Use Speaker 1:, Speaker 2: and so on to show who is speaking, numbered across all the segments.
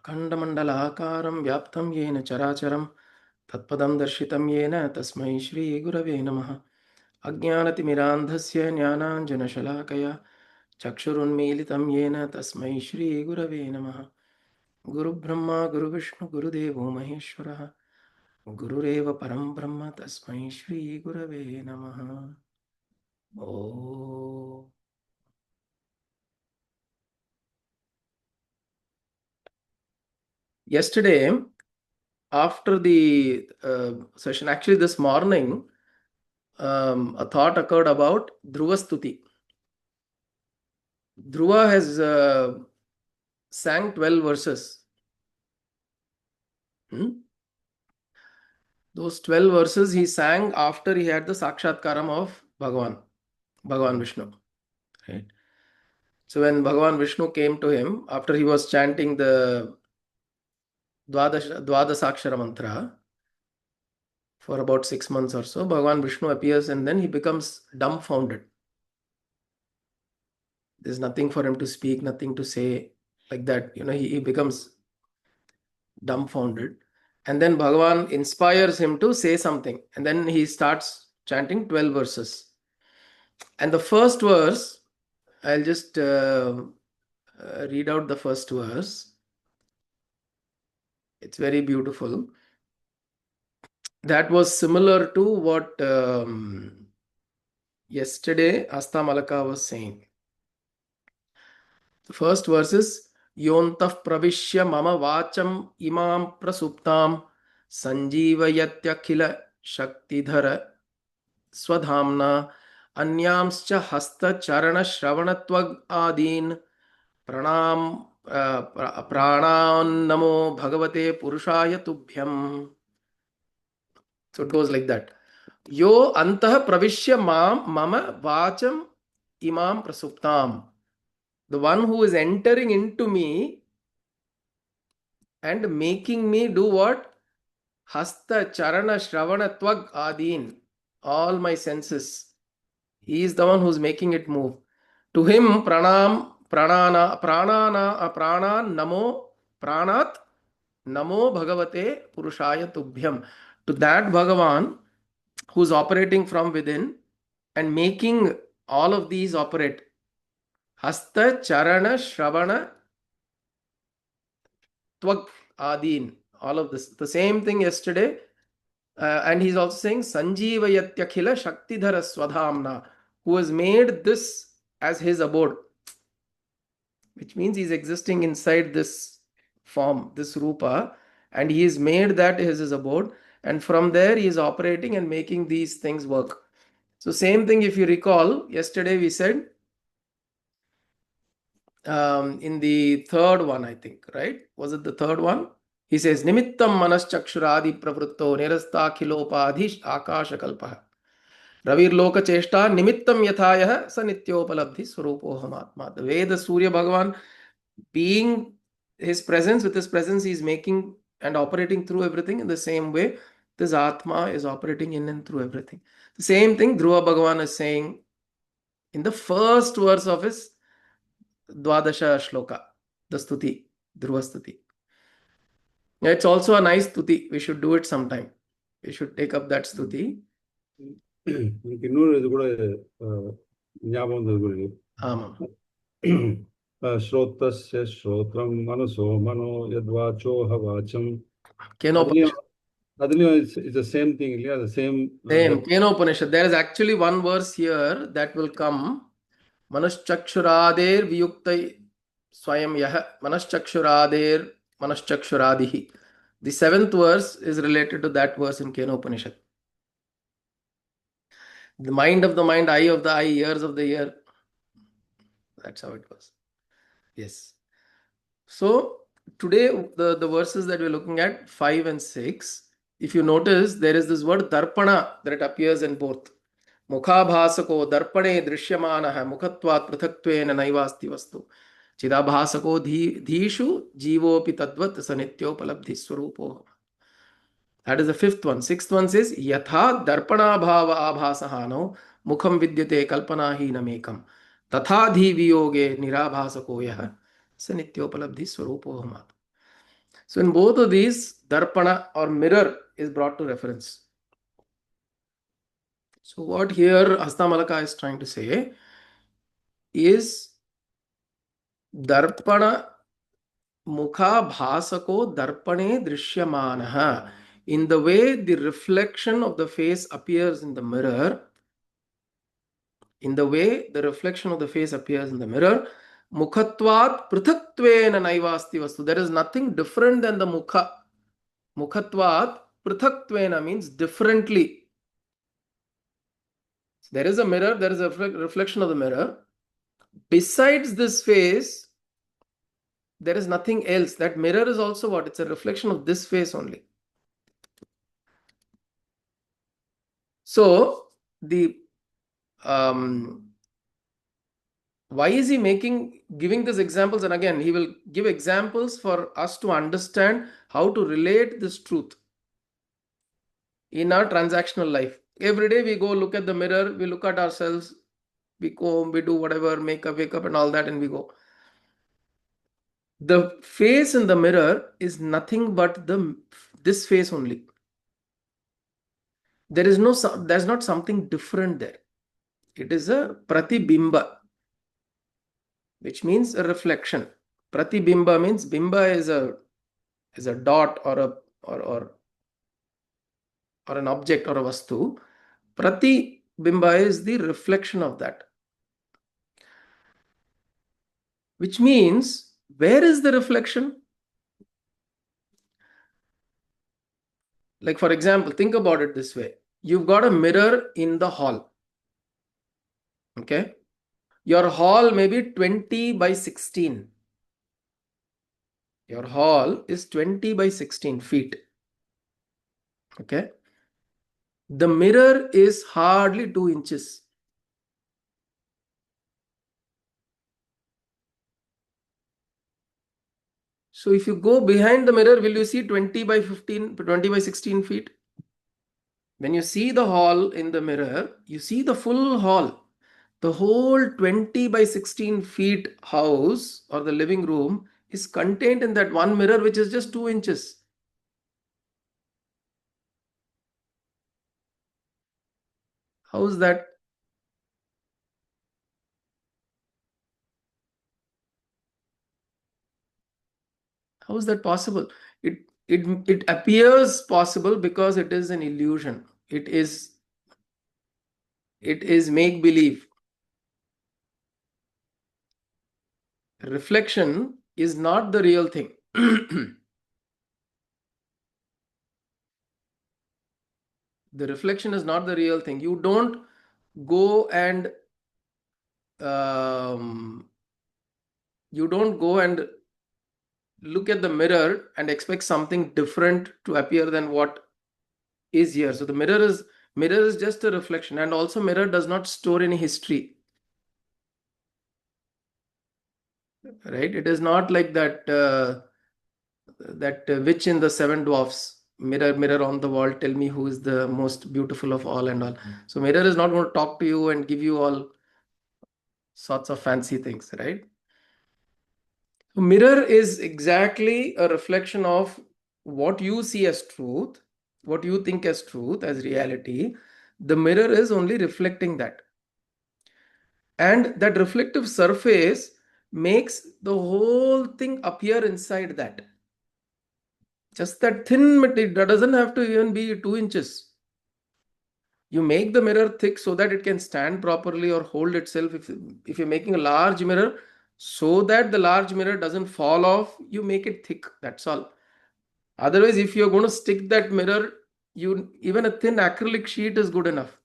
Speaker 1: अखण्डमण्डलाकारं व्याप्तं येन चराचरं तत्पदं दर्शितं येन तस्मै श्रीगुरवे नमः। अज्ञानतिमिरान्धस्य ज्ञानाञ्जनशलाकया चक्षुरुन्मीलितं येन तस्मै श्रीगुरवे नमः। गुरुब्रह्मा गुरुविष्णु गुरुदेवो महेश्वरः गुरुरेव परं ब्रह्म तस्मै श्रीगुरवे नमः। ओ Yesterday, after the session, actually this morning, a thought occurred about Dhruva Stuti. Dhruva has sang 12 verses. Those 12 verses he sang after he had the Sakshatkaram of Bhagavan Vishnu. Right? So when Bhagavan Vishnu came to him, after he was chanting the Dvadasakshara mantra for about 6 months or so, Bhagavan Vishnu appears and then he becomes dumbfounded. There's nothing for him to speak, nothing to say, like that. He becomes dumbfounded. And then Bhagavan inspires him to say something. And then he starts chanting 12 verses. And the first verse, I'll just read out the first verse. It's very beautiful. That was similar to what yesterday Hastamalakeeyam was saying. The first verse is Yontah pravishya mama vacham imam prasuptam sanjeevayatyakila shaktidhara swadhamna अन्यांश्च हस्त चरण श्रवणत्वग आदीन प्राणान् नमो भगवते पुरुषाय तुभ्यम. So it goes like that. Yo antah pravishya mama vacham imam prasuptam. The one who is entering into me and making me do what? Hasta charana shravana twag adin. All my senses. He is the one who is making it move. To him, pranam pranat namo bhagavate purushaya tubhyam. To that Bhagavan who is operating from within and making all of these operate. Hasta charana shravana twag adin. All of this. The same thing yesterday. And he's also saying Sanjeevayatyakila Shaktidhara Swadhamna, who has made this as his abode, which means he's existing inside this form, this rupa, and he has made that as his abode, and from there he is operating and making these things work. So same thing, if you recall, yesterday we said in the third one, I think, right? Was it the third one? He says, Nimittam manaschakshuradi pravritto nirasta khilopadhish akashakalpaha. Ravir loka cheshta nimittam yathayah sa nityopalabdhi swarupohamatma. The way the Surya Bhagavan, being his presence, with his presence, he is making and operating through everything. In the same way, this Atma is operating in and through everything. The same thing Dhruva Bhagavan is saying in the first verse of his Dvadasha Shloka, the Stuti, Dhruva Stuti. It's also a nice Stuti. We should do it sometime. We should take up that Stuti.
Speaker 2: இன்னொரு இது கூட ஞாபகம் வந்தது குரு.
Speaker 1: ஆமாம்.
Speaker 2: ஸ்ரோத்ரஸ்ய ஸ்ரோத்ரம் மனசோ மனோ யத்வாச்சோஹ வாச்சம். அதுலயும் it's the same thing இல்லையா? The same
Speaker 1: Kenopanishad. There is actually one verse here that will come. Manaschakshurader viyuktai swayam yah manaschakshurader manaschakshuradihi. The seventh verse is related to that verse in Kenopanishad. The mind of the mind, eye of the eye, ears of the ear. That's how it was. Yes. So today the verses that we're looking at, 5 and 6, if you notice, there is this word darpana that appears in both. Mukhabhasako darpane drishyamanaha mukhatvat prathaktvena naivasti vastu. Chidabhasako dhishu jivopi tadvat sanityopalabdhi swarupo. That is the fifth one. Sixth one says yatha darpana bhava abhasahano mukham vidyate kalpanahi namekam tatha dhi viyoge nirabhasako yah sanityopalabdhi swarupo. So in both of these, darpana or mirror is brought to reference. So what here Hastamalaka is trying to say is darpana mukha bhasako darpane drishyamanaha. In the way the reflection of the face appears in the mirror, in the way the reflection of the face appears in the mirror, mukhatvat pruthatvena naivasti vastu. There is nothing different than the mukha. Mukhatvat pruthatvena means differently. There is a mirror, there is a reflection of the mirror. Besides this face, there is nothing else. That mirror is also what? It's a reflection of this face only. So, the why is he giving these examples? And again, he will give examples for us to understand how to relate this truth in our transactional life. Every day we go look at the mirror, we look at ourselves, we comb, we do whatever, makeup, wake up, and all that, and we go. The face in the mirror is nothing but this face only. There's not something different there. It is a pratibimba, which means a reflection. Pratibimba means bimba is a dot or an object or a vastu. Pratibimba is the reflection of that. Which means, where is the reflection? Like, for example, think about it this way. You've got a mirror in the hall. Okay. Your hall may be 20 by 16. Your hall is 20 by 16 feet. Okay. The mirror is hardly 2 inches. So if you go behind the mirror, will you see 20 by 15, 20 by 16 feet? When you see the hall in the mirror, you see the full hall. The whole 20 by 16 feet house or the living room is contained in that one mirror, which is just 2 inches. How is that? How is that possible? It appears possible because it is an illusion. It is make believe. Reflection is not the real thing. The reflection is not the real thing. You don't go and look at the mirror and expect something different to appear than what is here. So the mirror is just a reflection, and also mirror does not store any history. Right? It is not like that witch in the seven dwarfs. Mirror on the wall, tell me who is the most beautiful of all and all. So mirror is not going to talk to you and give you all sorts of fancy things, right? So mirror is exactly a reflection of what you see as truth, what you think as truth, as reality. The mirror is only reflecting that. And that reflective surface makes the whole thing appear inside that. Just that thin material, that doesn't have to even be 2 inches. You make the mirror thick so that it can stand properly or hold itself. If you're making a large mirror, so that the large mirror doesn't fall off, you make it thick. That's all. Otherwise, if you're going to stick that mirror, even a thin acrylic sheet is good enough,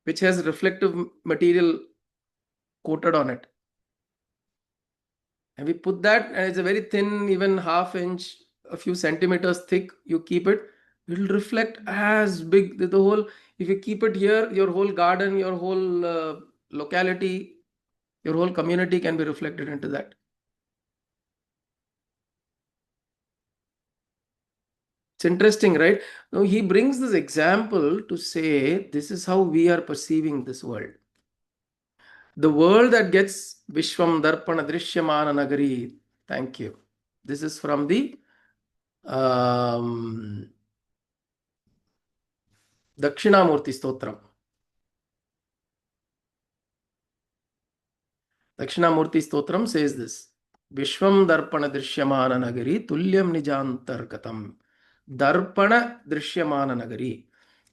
Speaker 1: which has reflective material coated on it. And we put that, and it's a very thin, even half inch, a few centimeters thick. You keep it, it will reflect as big. The whole, if you keep it here, your whole garden, your whole locality, your whole community can be reflected into that. It's interesting, right? Now he brings this example to say this is how we are perceiving this world. The world that gets Vishwam Darpana Drishyamana Nagari. Thank you. This is from the Dakshinamurti Stotram. Dakshinamurti Stotram says this. Vishwam Darpana Drishyamana Nagari Tulyam Nijantargatam. Darpana Drishyamana Nagari.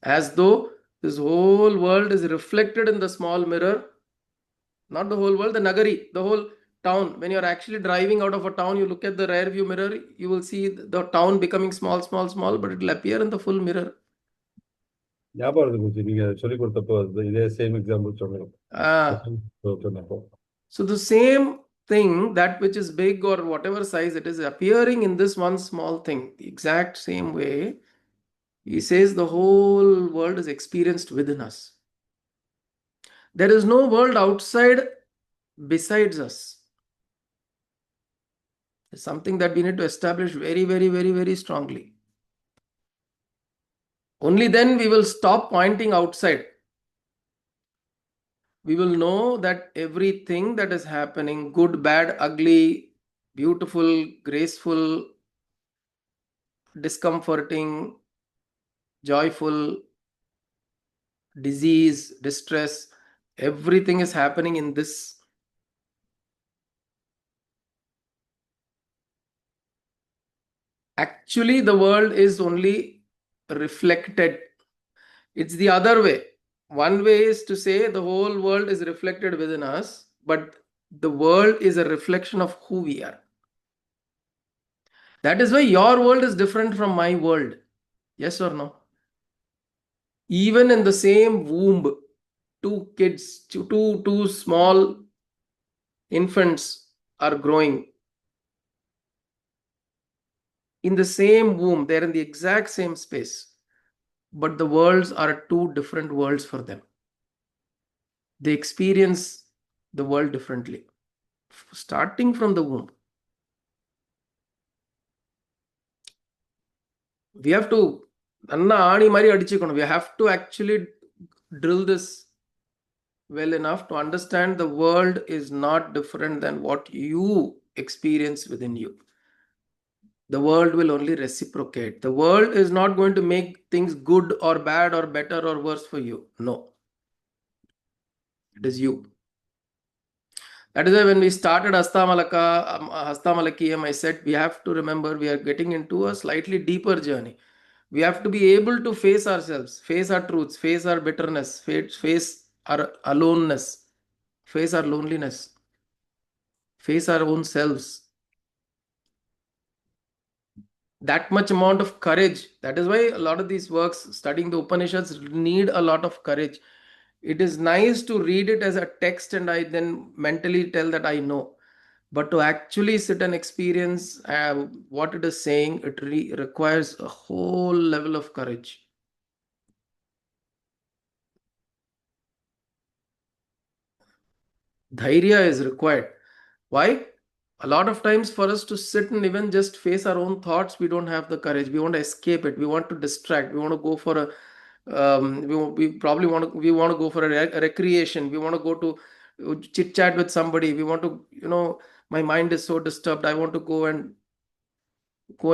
Speaker 1: As though this whole world is reflected in the small mirror. Not the whole world, the Nagari, the whole town. When you're actually driving out of a town, you look at the rear view mirror, you will see the town becoming small, small, small, but it will appear in the full mirror.
Speaker 2: ஞாபகம் இருக்கு குருஜி, நீங்க சொல்லி கொடுத்தப்போ இதே same example சொன்னீங்க.
Speaker 1: Ah,
Speaker 2: சொன்னப்போ
Speaker 1: so the same thing, that which is big or whatever size it is, appearing in this one small thing, the exact same way, he says the whole world is experienced within us. There is no world outside besides us. It's something that we need to establish very, very, very, very strongly. Only then we will stop pointing outside. We will know that everything that is happening, good, bad, ugly, beautiful, graceful, discomforting, joyful, disease, distress, everything is happening in this. Actually, the world is only reflected. It's the other way. One way is to say the whole world is reflected within us, but the world is a reflection of who we are. That is why your world is different from my world. Yes or no? Even in the same womb, two kids, two small infants are growing. In the same womb, they're in the exact same space, but the worlds are two different worlds for them. They experience the world differently, starting from the womb. We have to, we have to actually drill this well enough to understand the world is not different than what you experience within you. The world will only reciprocate. The world is not going to make things good or bad or better or worse for you. No. It is you. That is why when we started Hastamalakeeyam, I said we have to remember we are getting into a slightly deeper journey. We have to be able to face ourselves, face our truths, face our bitterness, face our aloneness, face our loneliness, face our own selves. That much amount of courage. That is why a lot of these works, studying the Upanishads, need a lot of courage. It is nice to read it as a text and I then mentally tell that I know. But to actually sit and experience what it is saying, it requires a whole level of courage. Dhairya is required. Why? A lot of times for us to sit and even just face our own thoughts, we don't have the courage. We want to escape it. We want to distract. We want to go for a we want to go for a recreation. We want to go to chit chat with somebody. We want to, my mind is so disturbed. I want to go in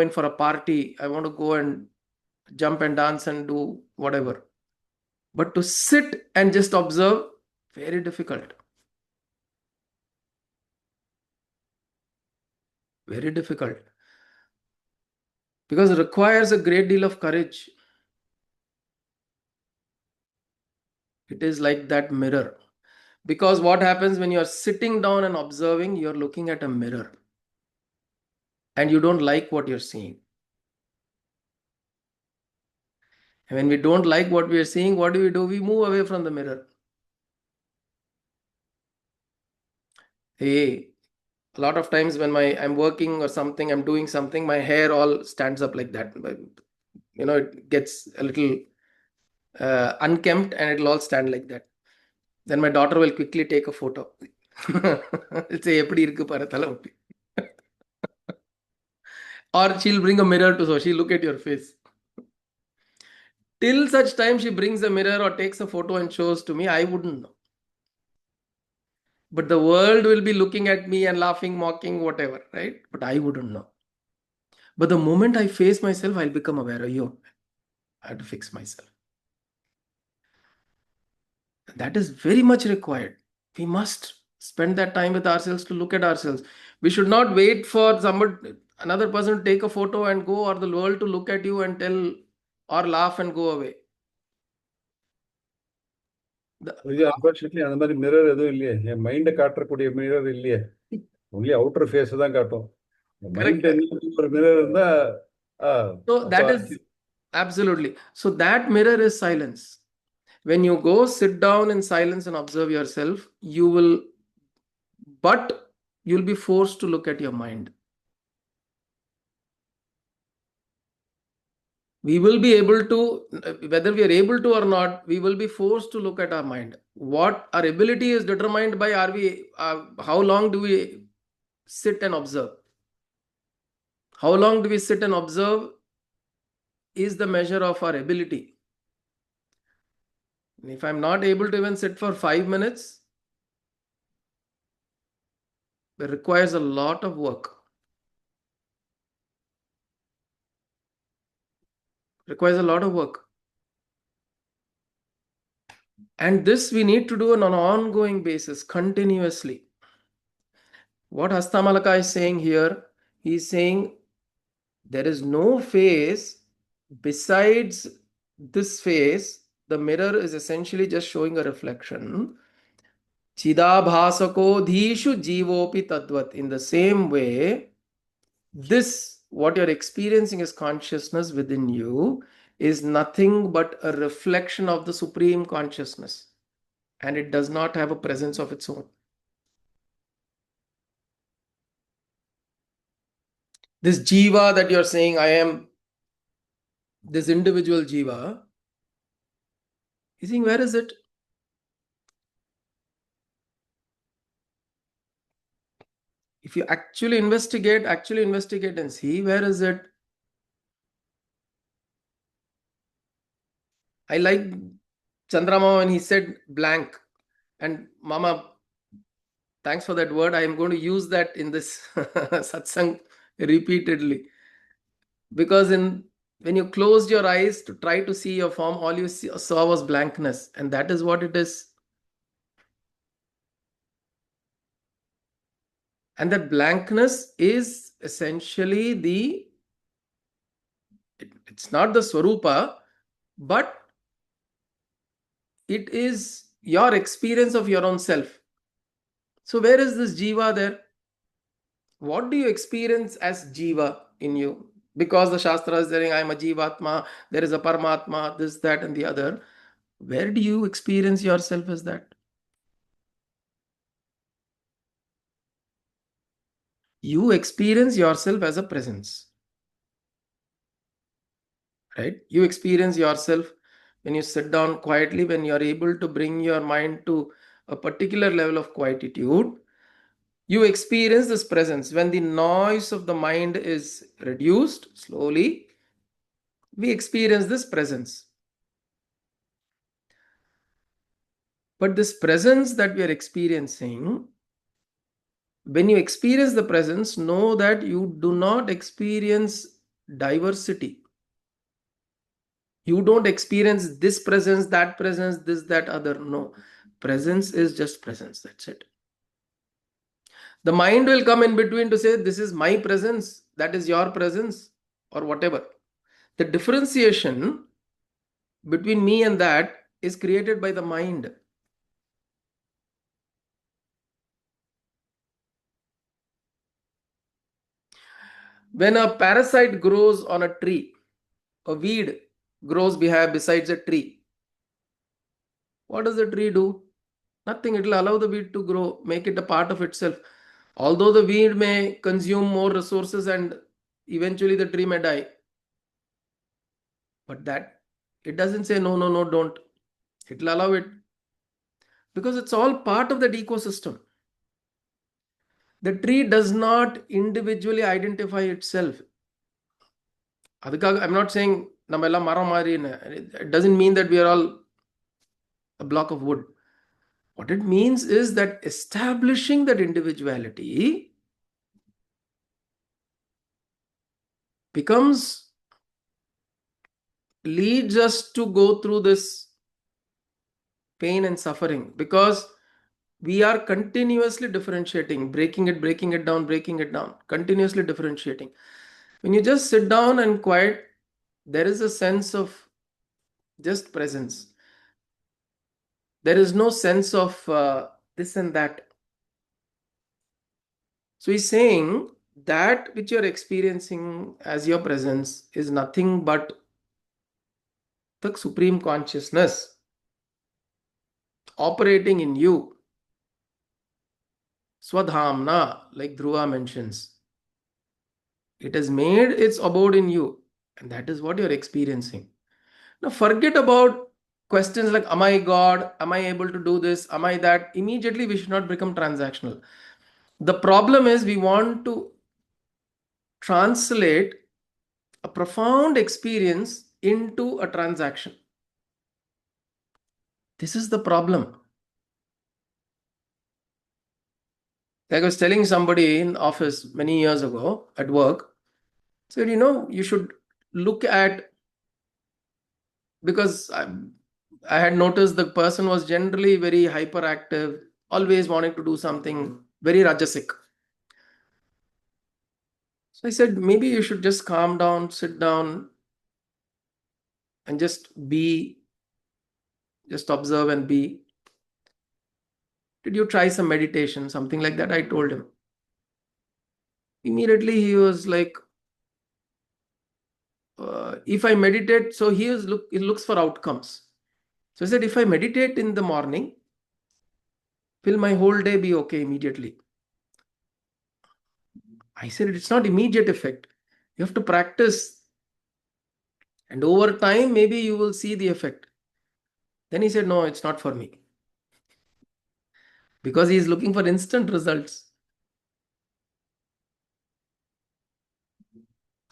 Speaker 1: for a party. I want to go and jump and dance and do whatever. But to sit and just observe, very difficult. Very difficult. Because it requires a great deal of courage. It is like that mirror. Because what happens when you're sitting down and observing, you're looking at a mirror. And you don't like what you're seeing. And when we don't like what we are seeing, what do? We move away from the mirror. Hey, a lot of times when I'm working or something, I'm doing something, my hair all stands up like that. It gets a little unkempt and it'll all stand like that. Then my daughter will quickly take a photo. Say, "Eppadi irukku paru thala mutti." Or she'll bring a mirror so she'll look at your face. Till such time she brings a mirror or takes a photo and shows to me, I wouldn't know. But the world will be looking at me and laughing, mocking, whatever, right? But I wouldn't know. But the moment I face myself, I'll become aware. Yo, I have to fix myself. That is very much required. We must spend that time with ourselves to look at ourselves. We should not wait for somebody, another person to take a photo and go, or the world to look at you and tell or laugh and go away.
Speaker 2: Unfortunately அந்த மாதிரி mirror எதுவும் இல்லையே. என் மைண்டை காட்டக்கூடிய mirror இல்லையே. Only outer face தான் காட்டும். Mind
Speaker 1: correct.
Speaker 2: ஒரு மிரர் இருந்தா
Speaker 1: So that is absolutely. So that mirror is silence. When you go sit down in silence and observe yourself, you'll be forced to look at your mind. We will be able to, whether we are able to or not, we will be forced to look at our mind. What our ability is determined by how long do we sit and observe. How long do we sit and observe is the measure of our ability. If I'm not able to even sit for 5 minutes, it requires a lot of work. Requires a lot of work. And this we need to do on an ongoing basis, continuously. What Hastamalakeeyam is saying here, he's saying there is no face besides this face. The mirror is essentially just showing a reflection. Chidabhasako dhishu jivopi tadvat. In the same way, this, what you're experiencing as consciousness within you, is nothing but a reflection of the supreme consciousness. And it does not have a presence of its own. This jiva that you're saying, I am this individual jiva, you think, where is it? If you actually investigate and see, where is it? I like Chandrama when he said blank. And Mama, thanks for that word. I am going to use that in this satsang repeatedly. Because when you closed your eyes to try to see your form, all you saw was blankness. And that is what it is. And that blankness is essentially it's not the Swarupa, but it is your experience of your own self. So where is this jiva there? What do you experience as jiva in you? Because the Shastra is saying, I am a jivatma, there is a Paramatma, this, that, and the other. Where do you experience yourself as that? You experience yourself as a presence. Right? You experience yourself when you sit down quietly, when you are able to bring your mind to a particular level of quietude. You experience this presence. When the noise of the mind is reduced slowly, we experience this presence. But this presence that we are experiencing, when you experience the presence, know that you do not experience diversity. You don't experience this presence, this, that, other. No. Presence is just presence. That's it. The mind will come in between to say, this is my presence, that is your presence, or whatever. The differentiation between me and that is created by the mind. When a parasite grows on a tree, a weed grows besides a tree, what does the tree do? Nothing. It will allow the weed to grow, make it a part of itself. Although the weed may consume more resources and eventually the tree may die. But that, it doesn't say, no, no, no, don't. It will allow it. Because it's all part of that ecosystem. The tree does not individually identify itself. I'm not saying it doesn't mean that we are all a block of wood. What it means is that establishing that individuality leads us to go through this pain and suffering, because we are continuously differentiating, breaking it down, continuously differentiating. When you just sit down and quiet, there is a sense of just presence. There is no sense of this and that. So he's saying that which you're experiencing as your presence is nothing but the supreme consciousness operating in you. Swadhamna, like Dhruva mentions. It has made its abode in you, and that is what you're experiencing. Now, forget about questions like, am I God? Am I able to do this? Am I that? Immediately, we should not become transactional. The problem is we want to translate a profound experience into a transaction. This is the problem. Like I was telling somebody in office many years ago at work, said, you should look at, because I had noticed the person was generally very hyperactive, always wanting to do something, very rajasic. So I said, maybe you should just calm down, sit down, and just be, just observe and be. Did you try some meditation, something like that? I told him. Immediately he was like, if I meditate, so he looks for outcomes. So I said, if I meditate in the morning, will my whole day be okay immediately? I said, it's not immediate effect. You have to practice, and over time, maybe you will see the effect. Then he said, no, it's not for me. Because he is looking for instant results.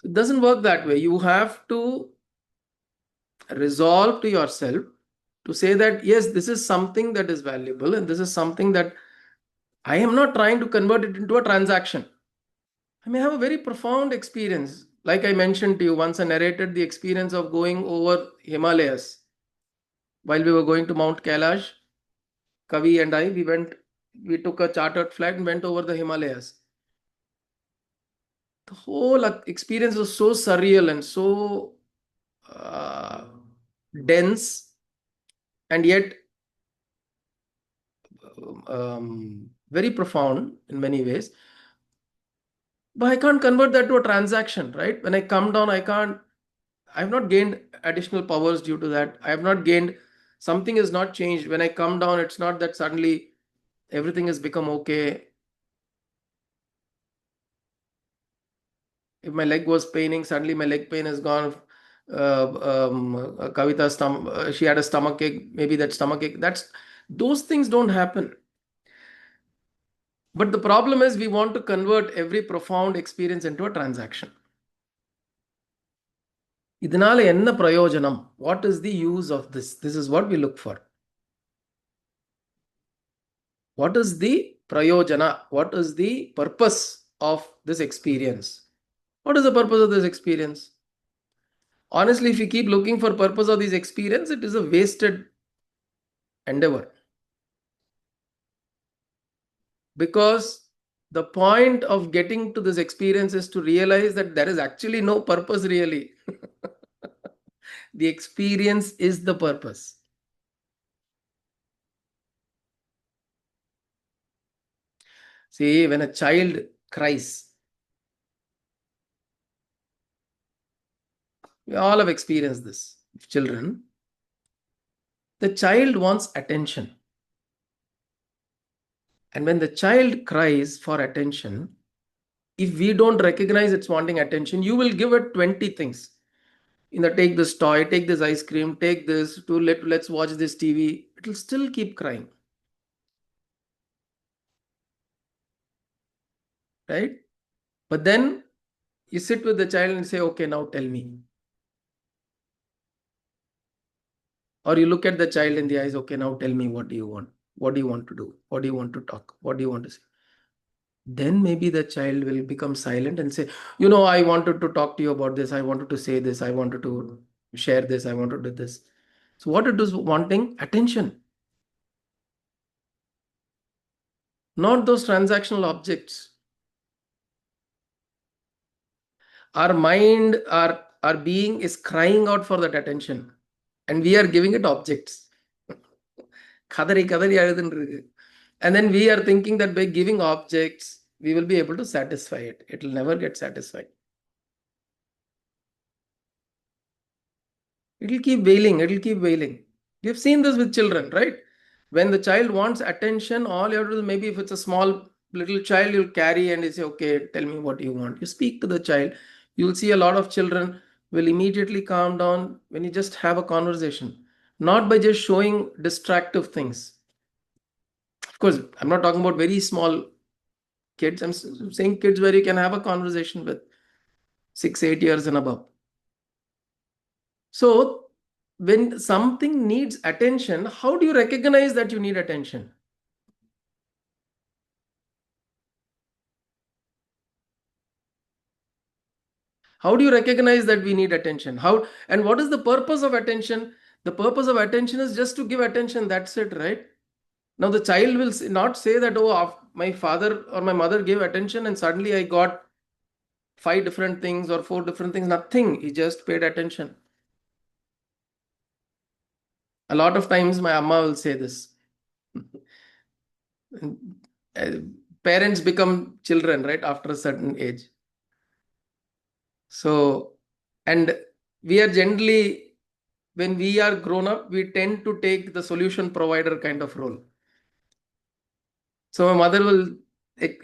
Speaker 1: It doesn't work that way. You have to resolve to yourself to say that, yes, this is something that is valuable, and this is something that I am not trying to convert it into a transaction. I may have a very profound experience. Like I mentioned to you, once I narrated the experience of going over Himalayas. While we were going to Mount Kailash, Kavi and I, we took a chartered flight and went over the Himalayas. The whole experience was so surreal and so uh, dense, and yet very profound in many ways. But I can't convert that to a transaction, right? When I come down, I have not gained additional powers due to that. I have not gained, something has not changed. When I come down, it's not that suddenly everything has become okay. If my leg was paining, suddenly my leg pain has gone. Kavita, she had a stomach ache. Maybe that stomach ache. Those things don't happen. But the problem is we want to convert every profound experience into a transaction. இதனால என்ன பிரயோஜனம்? What is the use of this? This is what we look for. What is the prayojana? What is the purpose of this experience? What is the purpose of this experience? Honestly, if you keep looking for purpose of this experience, it is a wasted endeavor. Because the point of getting to this experience is to realize that there is actually no purpose really. The experience is the purpose. See, when a child cries, we all have experienced this. Children, the child wants attention. And when the child cries for attention, if we don't recognize it's wanting attention, you will give it 20 things. Take this toy, take this ice cream, take this, let's watch this TV. It will still keep crying. Right? But then you sit with the child and say, okay, now tell me. Or you look at the child in the eyes, okay, now tell me, what do you want? What do you want to do? What do you want to talk? What do you want to say? then maybe the child will become silent and say, I wanted to talk to you about this, I wanted to say this, I wanted to share this, I wanted to do this. So what it is wanting? Attention, not those transactional objects. Our mind, our being is crying out for that attention, and we are giving it objects. கதறி கதறி அழுதுன்னு இருக்கு. And then we are thinking that by giving objects we will be able to satisfy it. It will never get satisfied. It will keep wailing, it will keep wailing. We've seen this with children, right? When the child wants attention, all you have to do, maybe if it's a small little child, you'll carry and you say, okay, tell me what you want. You speak to the child. You'll see a lot of children will immediately calm down when you just have a conversation, not by just showing distractive things. Of course, I'm not talking about very small kids. I'm saying kids where you can have a conversation with 6, 8 years and above. So when something needs attention, how do you recognize that you need attention? How do you recognize that we need attention? How, and what is the purpose of attention? The purpose of attention is just to give attention. That's it, right? Now the child will not say that, oh, my father or my mother gave attention and suddenly I got 5 different things or 4 different things. Nothing. He just paid attention. A lot of times my amma will say this. Parents become children, right, after a certain age. So, and we are generally, when we are grown up, we tend to take the solution provider kind of role. So my mother will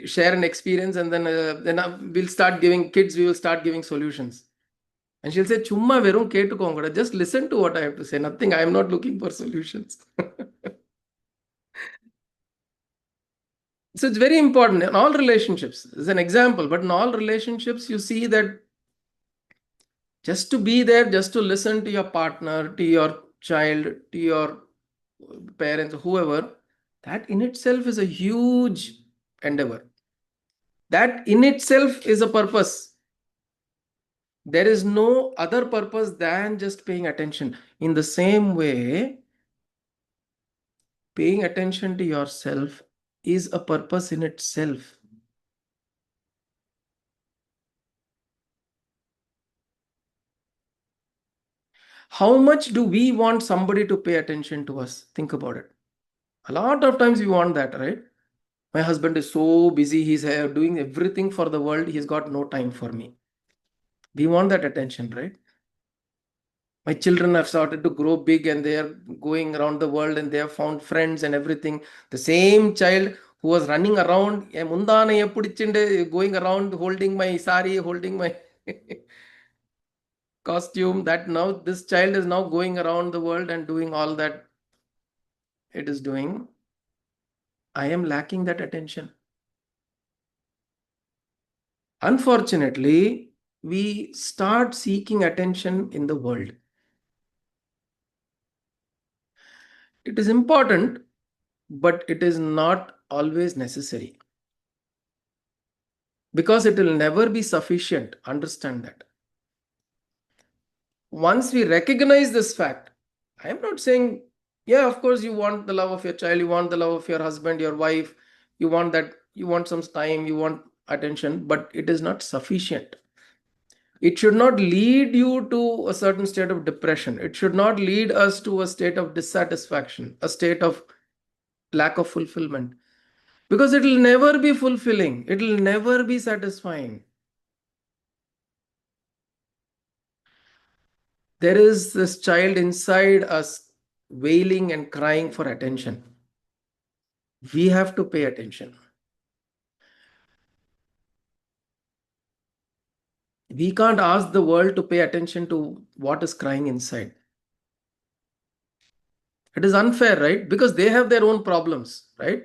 Speaker 1: share an experience, and then we'll start giving kids, we will start giving solutions. And she'll say, Chumma verum ketukonga, just listen to what I have to say. Nothing, I am not looking for solutions. So it's very important in all relationships. It's an example, but in all relationships, you see that just to be there, just to listen to your partner, to your child, to your parents, whoever, that in itself is a huge endeavor. That in itself is a purpose. There is no other purpose than just paying attention. In the same way, paying attention to yourself is a purpose in itself. How much do we want somebody to pay attention to us? Think about it. A lot of times we want that, right? My husband is so busy, he's doing everything for the world, he's got no time for me. We want that attention, right? My children have started to grow big and they are going around the world and they have found friends and everything. The same child who was running around, going around holding my sari, holding my costume, that now this child is now going around the world and doing all that it is doing. I am lacking that attention. Unfortunately, we start seeking attention in the world. It is important, but it is not always necessary. Because it will never be sufficient. Understand that. Once we recognize this fact, I am not saying, yeah, of course, you want the love of your child, you want the love of your husband, your wife, you want that, you want some time, you want attention, but it is not sufficient. It should not lead you to a certain state of depression. It should not lead us to a state of dissatisfaction, a state of lack of fulfillment. Because it will never be fulfilling. It will never be satisfying. There is this child inside us wailing and crying for attention. We have to pay attention. We can't ask the world to pay attention to what is crying inside. It is unfair, right? Because they have their own problems, right?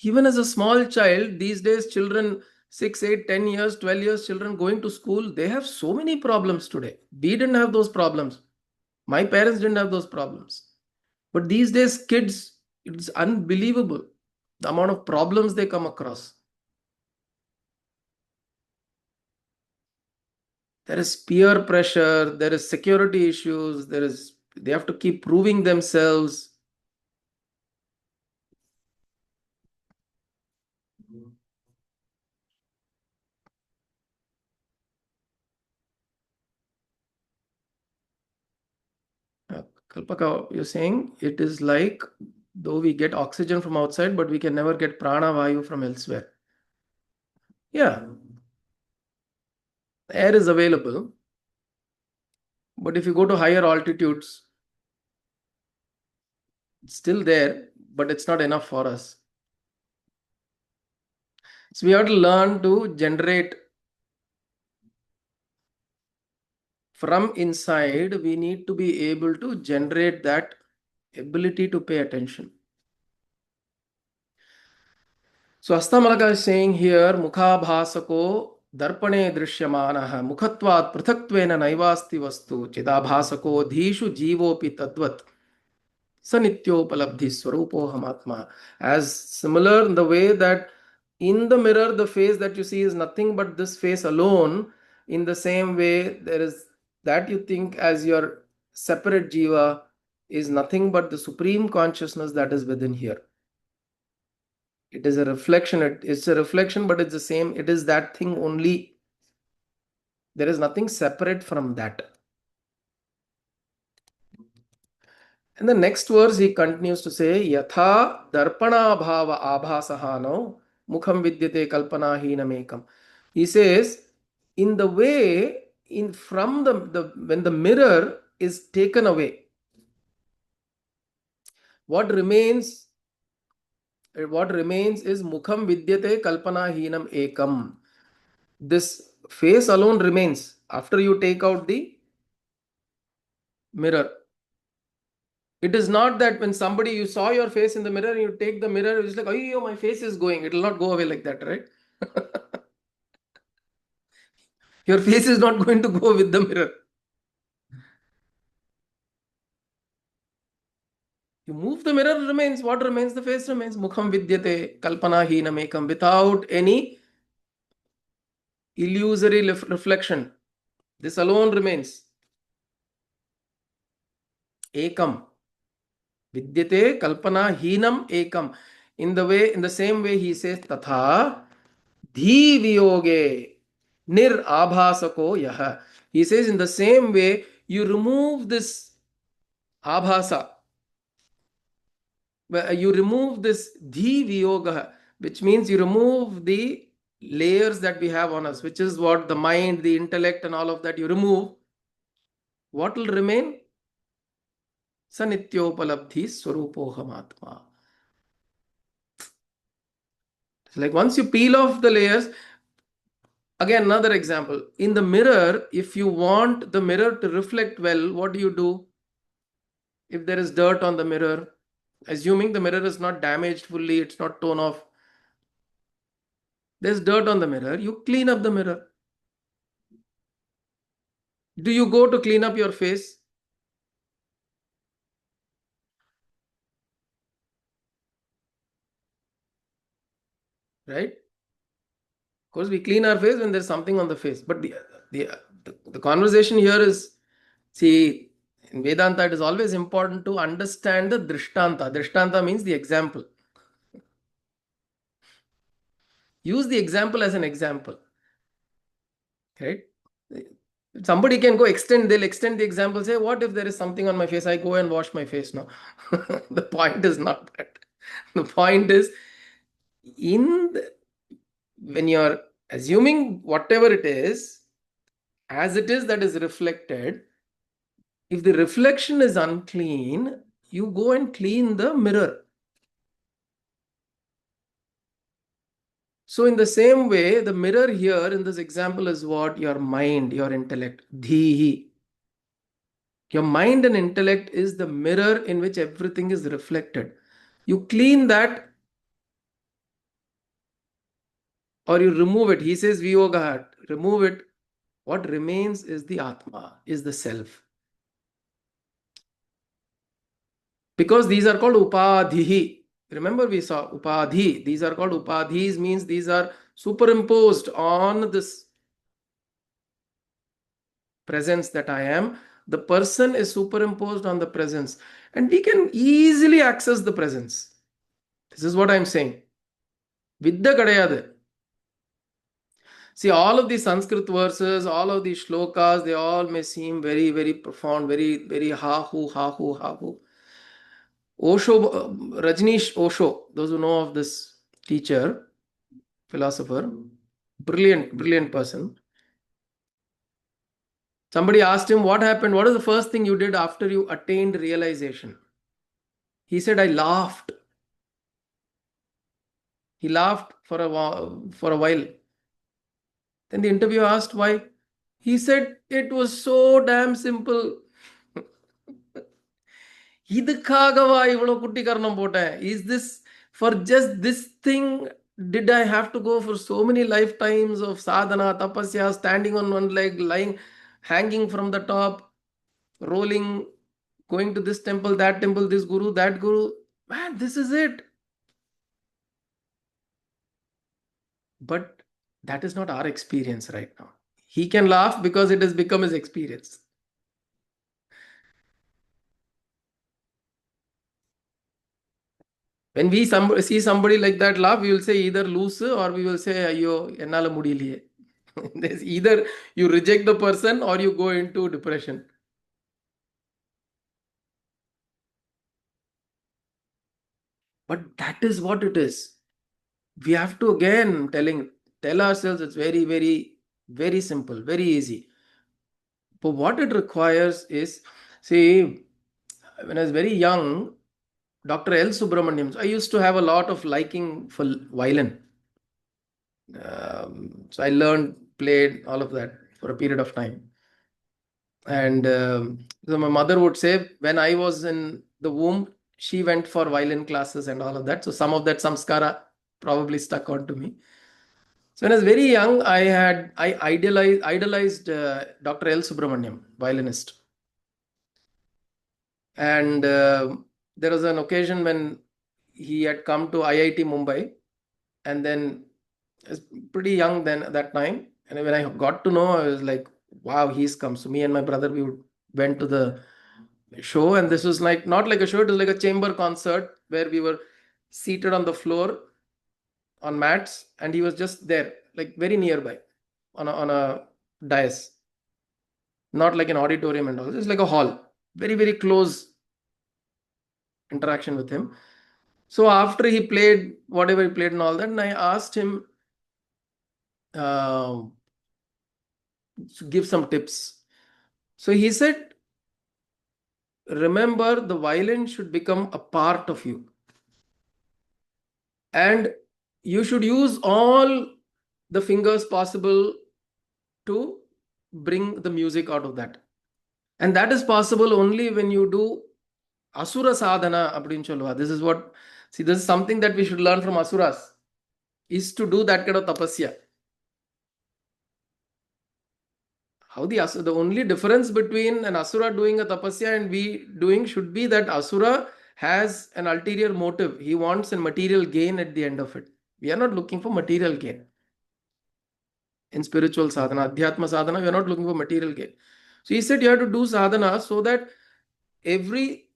Speaker 1: Even as a small child, these days, children 6, 8, 10 years, 12 years, children going to school, they have so many problems today. We didn't have those problems. My parents didn't have those problems. But these days, kids, it's unbelievable. the amount of problems they come across. There is peer pressure, there is security issues, they have to keep proving themselves. Kalpaka, you're saying it is like though we get oxygen from outside, but we can never get prana vayu from elsewhere. Yeah, air is available, but if you go to higher altitudes, it's still there, but it's not enough for us. So we have to learn to generate from inside. We need to be able to generate that ability to pay attention. So Astamalaka is saying here, Mukha bhasako darpane drishyamanaha mukhatvat prithaktvena naivasti vastu chidabhasako dhishu jivopi tadvat sanityopalabdhi swarupohamatma. As similar in the way that in the mirror the face that you see is nothing but this face alone, in the same way there is that you think as your separate jiva is nothing but the supreme consciousness that is within here. It is a reflection. It's a reflection, but it's the same. It is that thing only. There is nothing separate from that. And the next verse he continues to say, Yatha darpana bhava abhasahano mukham vidyate kalpana hinamekam. He says, in the way, in from the when the mirror is taken away, what remains is mukham vidyate kalpana hinam ekam. This face alone remains after you take out the mirror. It is not that when somebody you saw your face in the mirror, you take the mirror, it's like, oh, my face is going. It will not go away like that, right? Your face is not going to go with the mirror. You move the mirror, remains. What remains? The face remains. Mukham vidyate kalpana hinam ekam, without any illusory reflection. This alone remains. Ekam. Vidyate kalpana hinam ekam. In the same way he says, tatha dhi viyoge nir abhasako yaha. He says in the same way, you remove this abhasa, you remove this dhi viyoga, which means you remove the layers that we have on us, which is what the mind, the intellect, and all of that you remove. What will remain? Sanityopalabdhi swarupohamatma. It's like once you peel off the layers, again, another example. In the mirror, if you want the mirror to reflect well, what do? If there is dirt on the mirror, assuming the mirror is not damaged fully, it's not torn off, there's dirt on the mirror, you clean up the mirror. Do you go to clean up your face? Right? Of course, we clean our face when there's something on the face. But the conversation here is, see, in Vedanta, it is always important to understand the drishtanta. Drishtanta means the example. Use the example as an example. Right? Somebody can go they'll extend the example, say, what if there is something on my face? I go and wash my face now. The point is not that. The point is, when you're assuming whatever it is, as it is that is reflected, if the reflection is unclean, you go and clean the mirror. So in the same way, the mirror here in this example is what? Your mind, your intellect. Dhihi. Your mind and intellect is the mirror in which everything is reflected. You clean that or you remove it. He says Viyoga, remove it. What remains is the Atma, is the self. Because these are called Upadhihi. Remember, we saw upadhi. These are called upadhis, means these are superimposed on this presence that I am. The person is superimposed on the presence, and we can easily access the presence. This is what I'm saying. Vidya kadayadu. See, all of these Sanskrit verses, all of these shlokas, they all may seem very, very profound, very, very ha hu, ha hu, ha hu. Osho, Rajneesh Osho, those who know of this teacher, philosopher, brilliant, brilliant person. Somebody asked him, what happened? What is the first thing you did after you attained realization? He said, I laughed. He laughed for a while. Then the interviewer asked why. He said, it was so damn simple. இதுக்காகவா இவ்வளவு குட்டி கர்ணம் போட்டேன்? Is this for just this thing? Did I have to go for so many lifetimes of sadhana, tapasya, standing on one leg, lying, hanging from the top, rolling, going to this temple, that temple, this guru, that guru? Man, this is it. But that is not our experience right now. He can laugh because it has become his experience. When we see somebody like that laugh, we will say either loose or we will say, Ayyo, ennala mudiliye. There's either you reject the person or you go into depression. But that is what it is. We have to again tell ourselves it's very, very, very simple, very easy. But what it requires is, see, when I was very young, Dr. L. Subramaniam, I used to have a lot of liking for violin. So I learned, played all of that for a period of time. And so my mother would say, when I was in the womb, she went for violin classes and all of that. So some of that samskara probably stuck onto me. So when I was very young, I idolized Dr. L. Subramaniam, violinist. And there was an occasion when he had come to IIT Mumbai, and then I was pretty young then at that time. And when I got to know, I was like, wow, he's come. So me and my brother, went to the show, and this was like not like a show, it was like a chamber concert where we were seated on the floor on mats, and he was just there, like very nearby on a dais, not like an auditorium and all, just like a hall, very, very close interaction with him. So after he played whatever he played and all that, and I asked him uh, to give some tips. So he said, remember, the violin should become a part of you, and you should use all the fingers possible to bring the music out of that. And that is possible only when you do asura sadhana appadinu solluva. This is what, see, this is something that we should learn from asuras, is to do that kind of tapasya. How the only difference between an asura doing a tapasya and we doing should be that asura has an ulterior motive. He wants a material gain at the end of it. We are not looking for material gain. In spiritual sadhana, adhyatma sadhana, we are not looking for material gain. So he said you have to do sadhana so that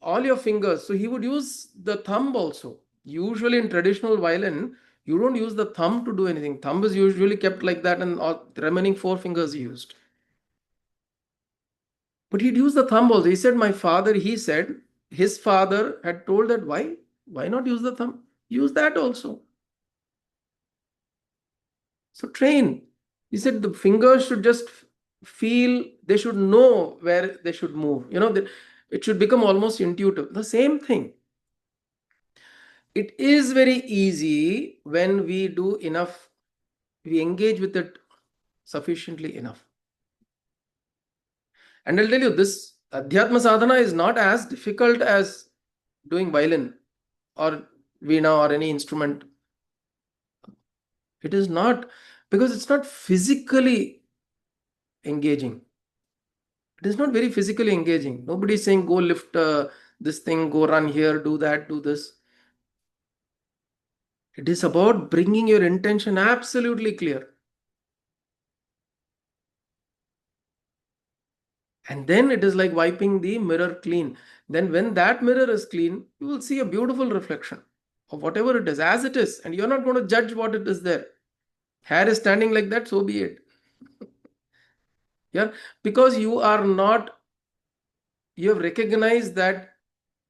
Speaker 1: all your fingers, so he would use the thumb also. Usually in traditional violin, you don't use the thumb to do anything. Thumb is usually kept like that, and all the remaining four fingers used. But he'd use the thumb also. He said, he said his father had told that why not use the thumb? Use that also. So train. He said the fingers should just feel, they should know where they should move. It should become almost intuitive. The same thing. It is very easy when we do enough, we engage with it sufficiently enough. And I'll tell you, this Adhyatma sadhana is not as difficult as doing violin or veena or any instrument. It is not, because it's not physically engaging. It is not very physically engaging. Nobody is saying, go lift this thing, go run here, do that, do this. It is about bringing your intention absolutely clear. And then it is like wiping the mirror clean. Then, when that mirror is clean, you will see a beautiful reflection of whatever it is as it is. And you're not going to judge what it is there. Hair is standing like that, so be it. Yeah. Because you are not, you have recognized that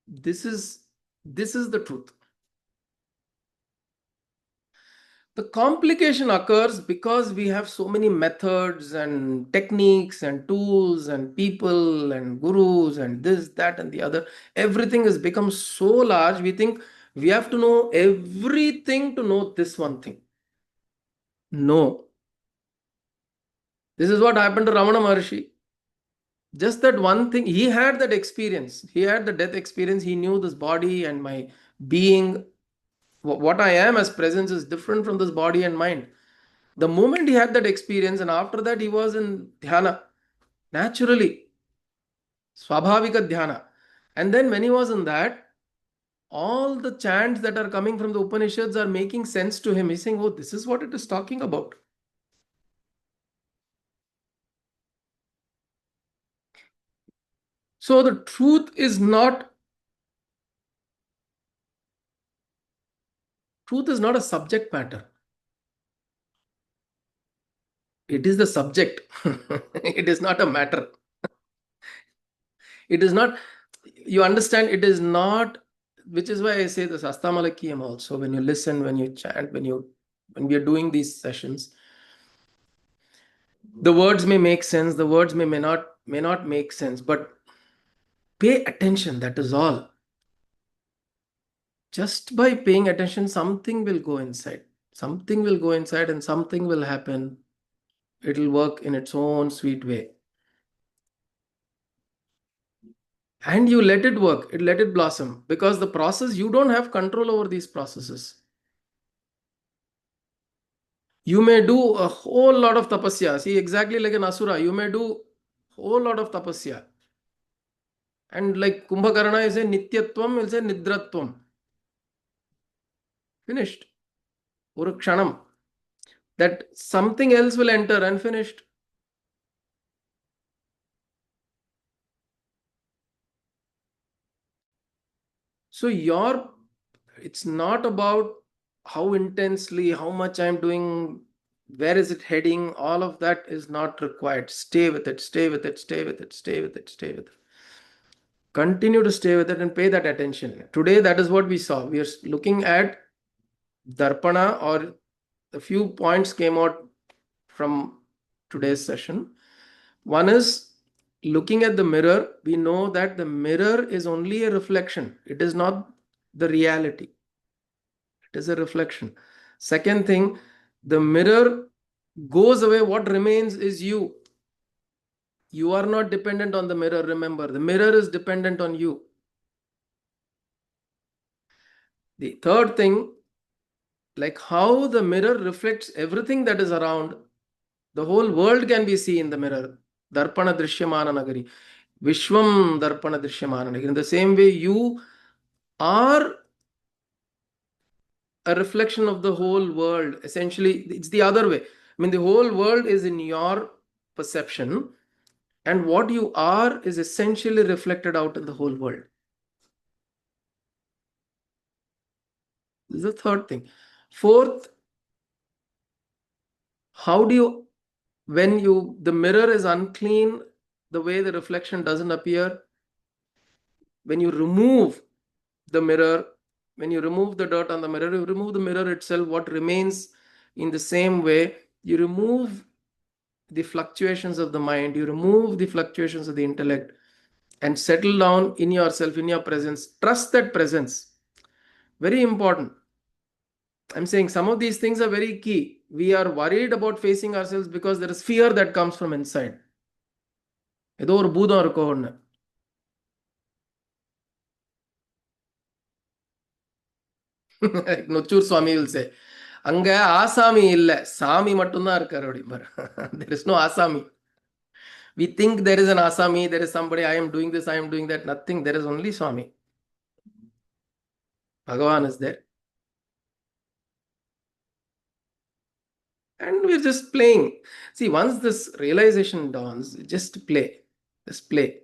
Speaker 1: this is the truth. The complication occurs because we have so many methods and techniques and tools and people and gurus and this, that, and the other. Everything has become so large, we think we have to know everything to know this one thing. No. This is what happened to Ramana Maharshi. Just that one thing, he had that experience. He had the death experience. He knew this body and my being, what I am as presence is different from this body and mind. The moment he had that experience, and after that, he was in dhyana, naturally, swabhavika dhyana. And then, when he was in that, all the chants that are coming from the Upanishads are making sense to him. He's saying, oh, this is what it is talking about. So, the truth is not a subject matter. It is the subject. It is not a matter. It is not, you understand, it is not, which is why I say this Hastamalakeeyam also. When you listen, when you chant, when we are doing these sessions, the words may make sense, the words may not make sense, but pay attention, that is all. Just by paying attention, something will go inside. Something will go inside and something will happen. It will work in its own sweet way. And you let it work, let it blossom, because the process, you don't have control over these processes. You may do a whole lot of tapasya. See, exactly like an asura, you may do whole lot of tapasya. And like Kumbhakarna is a nityatvam, will say nidratvam. Finished. Urukshanam. That something else will enter and finished. So it's not about how intensely, how much I'm doing, where is it heading, all of that is not required. Stay with it, stay with it, stay with it, stay with it, stay with it. Continue to stay with it and pay that attention. Today, that is what we saw. We are looking at Darpana, or a few points came out from today's session. One is looking at the mirror. We know that the mirror is only a reflection, it is not the reality, it is a reflection. Second thing, the mirror goes away, what remains is you. You are not dependent on the mirror. Remember, the mirror is dependent on you. The third thing, like how the mirror reflects everything that is around, the whole world can be seen in the mirror. Darpana drishyamana nagari. Vishwam darpana drishyamana nagari. In the same way, you are a reflection of the whole world. Essentially, it's the other way. I mean, the whole world is in your perception, and what you are is essentially reflected out in the whole world. This is the third thing. Fourth, how do you, when the mirror is unclean, the way the reflection doesn't appear, when you remove the mirror, when you remove the dirt on the mirror, you remove the mirror itself, what remains in the same way, you remove the fluctuations of the mind, you remove the fluctuations of the intellect, and settle down in yourself, in your presence. Trust that presence. Very important. I'm saying some of these things are very key. We are worried about facing ourselves because there is fear that comes from inside. ஏதோ ஒரு பூதம் இருக்கோ ஒன்று. நொச்சூர் சுவாமி will say, அங்க ஆசாமி இல்ல, சாமி மட்டும்தான் இருக்காரு அப்படிம்பாரு. There is no ஆசாமி. We think there is an asami, there is somebody, I am doing this, I am doing that. Nothing. There is only Swami. Bhagavan is there. and we're just playing. See, once this realization dawns, just play. Just play.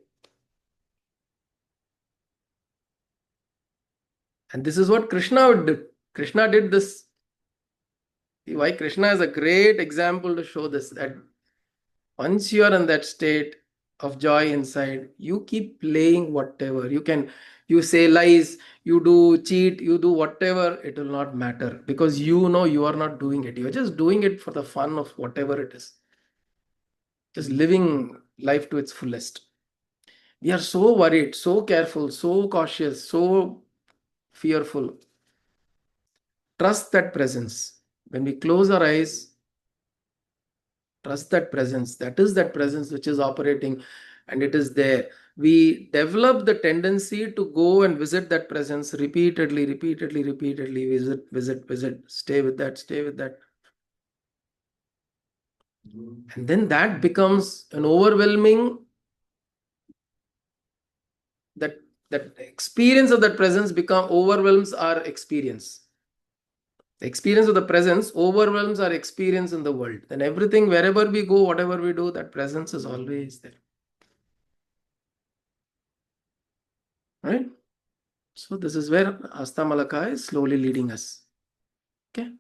Speaker 1: And this is what Krishna would do. Krishna did this. Why Krishna is a great example to show this, that once you are in that state of joy inside, you keep playing whatever. You say lies, you do cheat, you do whatever, it will not matter, because you know you are not doing it. You're just doing it for the fun of whatever it is. Just living life to its fullest. We are so worried, so careful, so cautious, so fearful. Trust that presence. When we close our eyes, trust that presence. That is that presence which is operating, and it is there. We develop the tendency to go and visit that presence repeatedly, repeatedly, repeatedly. Visit, visit, visit. Stay with that, stay with that. And then that becomes an overwhelming, that experience of that presence overwhelms our experience. The experience of the presence overwhelms our experience in the world. Then everything, wherever we go, whatever we do, that presence is always there. Right? So this is where Hastamalakeeyam is slowly leading us. Okay.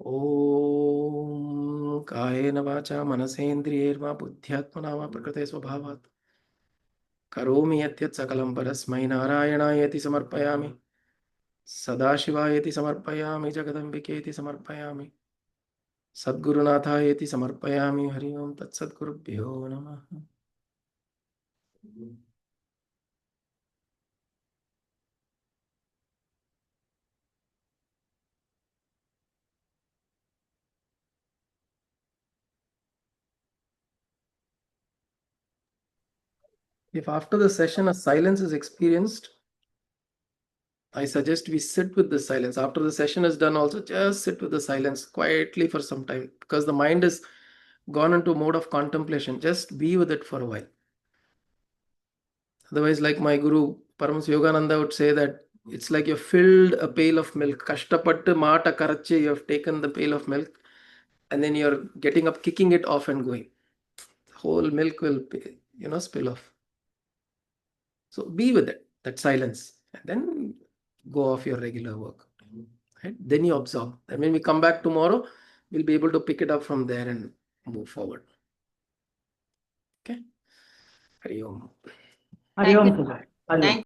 Speaker 1: Om Kayena Vacha Manasendriyerva Buddhyatmana va Prakrite Swabhavat Karomi Yatyat Sakalam Parasmai Narayanayati Samarpayami Sadashivayati Samarpayami Jagadambiketi Samarpayami Sadgurunathayati Samarpayami Hari Om Tat Sadgurubhyo Namaha. If after the session a silence is experienced, I suggest we sit with the silence. After the session is done, also just sit with the silence quietly for some time, because the mind is gone into a mode of contemplation. Just be with it for a while. Otherwise, like my guru Paramahansa Yogananda would say, that it's like you filled a pail of milk. Kashtapattu maata karache, you have taken the pail of milk, and then you're getting up, kicking it off and going. The whole milk will, spill off. So be with it, that silence, and then go off your regular work. Right? Then you absorb. And when we come back tomorrow, we'll be able to pick it up from there and move forward. Okay. Hari Om.
Speaker 3: Hari
Speaker 4: Thank
Speaker 3: Om,
Speaker 4: you.
Speaker 3: Sir. Hari Om.